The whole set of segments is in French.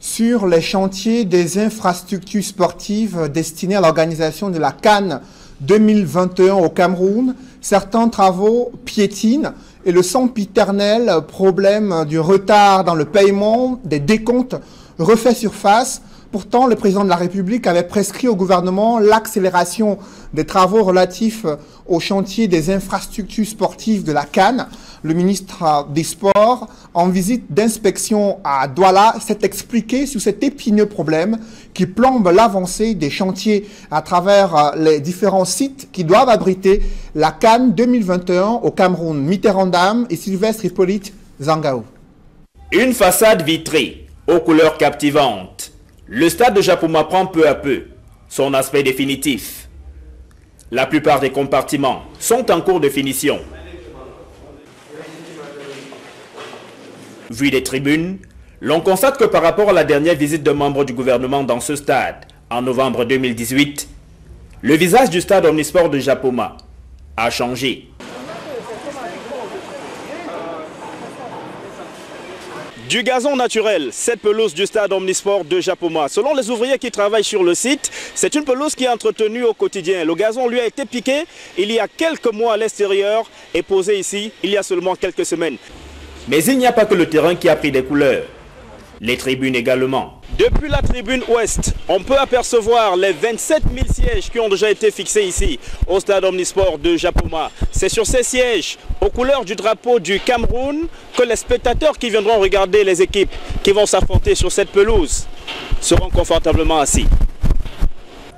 sur les chantiers des infrastructures sportives destinées à l'organisation de la CAN 2021 au Cameroun. Certains travaux piétinent et le sempiternel problème du retard dans le paiement des décomptes refait surface. Pourtant, le président de la République avait prescrit au gouvernement l'accélération des travaux relatifs au chantier des infrastructures sportives de la CAN. Le ministre des Sports, en visite d'inspection à Douala, s'est expliqué sur cet épineux problème qui plombe l'avancée des chantiers à travers les différents sites qui doivent abriter la CAN 2021 au Cameroun. Mitterrand Dam et Sylvestre Hippolyte Zangao. Une façade vitrée aux couleurs captivantes. Le stade de Japoma prend peu à peu son aspect définitif. La plupart des compartiments sont en cours de finition. Vu des tribunes, l'on constate que par rapport à la dernière visite de membres du gouvernement dans ce stade, en novembre 2018, le visage du stade omnisport de Japoma a changé. Du gazon naturel, cette pelouse du stade omnisport de Japoma. Selon les ouvriers qui travaillent sur le site, c'est une pelouse qui est entretenue au quotidien. Le gazon lui a été piqué il y a quelques mois à l'extérieur et posé ici il y a seulement quelques semaines. Mais il n'y a pas que le terrain qui a pris des couleurs, les tribunes également. Depuis la tribune ouest, on peut apercevoir les 27 000 sièges qui ont déjà été fixés ici, au stade omnisport de Japoma. C'est sur ces sièges, aux couleurs du drapeau du Cameroun, que les spectateurs qui viendront regarder les équipes qui vont s'affronter sur cette pelouse seront confortablement assis.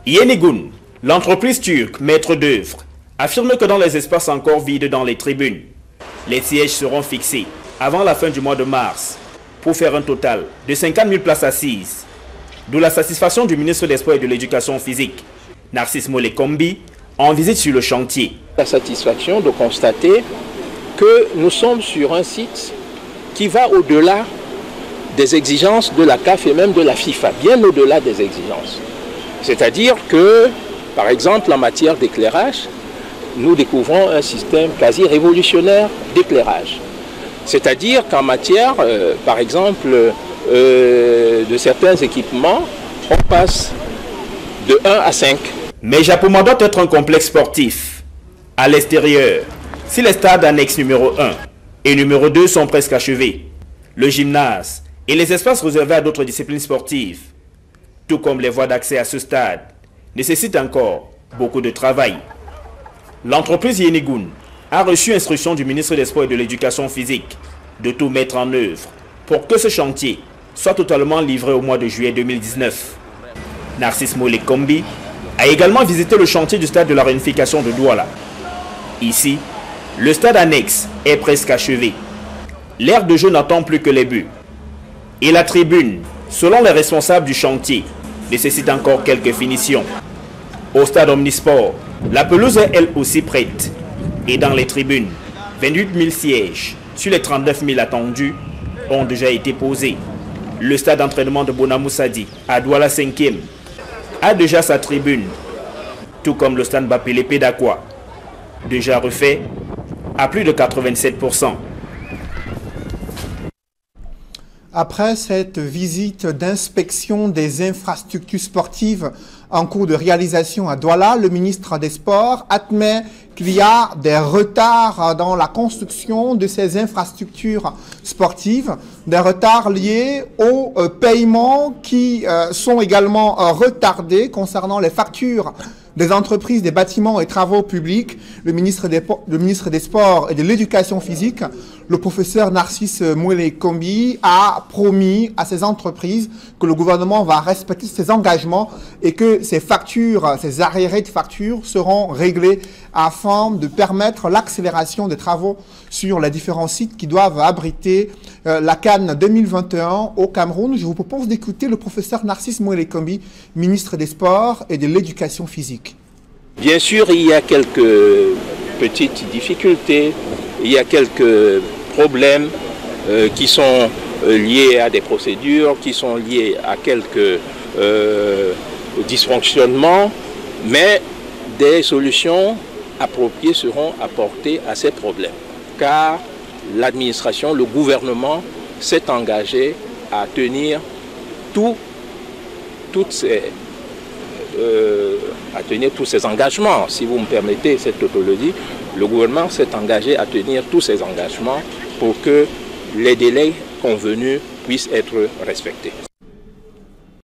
Yenigun, l'entreprise turque maître d'œuvre, affirme que dans les espaces encore vides dans les tribunes, les sièges seront fixés avant la fin du mois de mars, pour faire un total de 50 000 places assises. D'où la satisfaction du ministre des Sports et de l'Éducation physique, Narcisse Molé-Kombi, en visite sur le chantier. La satisfaction de constater que nous sommes sur un site qui va au-delà des exigences de la CAF et même de la FIFA, bien au-delà des exigences. C'est-à-dire que, par exemple, en matière d'éclairage, nous découvrons un système quasi révolutionnaire d'éclairage. C'est-à-dire qu'en matière, par exemple, de certains équipements, on passe de 1 à 5. Mais Japoma doit être un complexe sportif. À l'extérieur, si les stades annexes numéro 1 et numéro 2 sont presque achevés, le gymnase et les espaces réservés à d'autres disciplines sportives, tout comme les voies d'accès à ce stade, nécessitent encore beaucoup de travail. L'entreprise Yenigun a reçu instruction du ministre des Sports et de l'Éducation physique de tout mettre en œuvre pour que ce chantier soit totalement livré au mois de juillet 2019. Narcisse Molé-Kombi a également visité le chantier du stade de la réunification de Douala. Ici, le stade annexe est presque achevé. L'aire de jeu n'attend plus que les buts. Et la tribune, selon les responsables du chantier, nécessite encore quelques finitions. Au stade omnisport, la pelouse est elle aussi prête. Et dans les tribunes, 28 000 sièges sur les 39 000 attendus ont déjà été posés. Le stade d'entraînement de Bonamoussadi, à Douala 5e, a déjà sa tribune, tout comme le stade Bapélé Pédakwa, déjà refait à plus de 87%. Après cette visite d'inspection des infrastructures sportives en cours de réalisation à Douala, le ministre des Sports admet qu'il y a des retards dans la construction de ces infrastructures sportives, des retards liés aux paiements qui sont également retardés concernant les factures des entreprises, des bâtiments et travaux publics. Le ministre des Sports et de l'Éducation physique, le professeur Narcisse Molé-Kombi, a promis à ces entreprises que le gouvernement va respecter ses engagements et que ces factures, ces arriérés de factures seront réglés afin de permettre l'accélération des travaux sur les différents sites qui doivent abriter la CAN 2021 au Cameroun. Je vous propose d'écouter le professeur Narcisse Molé-Kombi, ministre des Sports et de l'Éducation physique. Bien sûr, il y a quelques petites difficultés, il y a quelques problèmes qui sont liés à des procédures, qui sont liés à quelques dysfonctionnements, mais des solutions appropriées seront apportées à ces problèmes. Car l'administration, le gouvernement s'est engagé à tenir à tenir tous ces engagements. Si vous me permettez cette tautologie, le gouvernement s'est engagé à tenir tous ces engagements pour que les délais convenus puissent être respectés.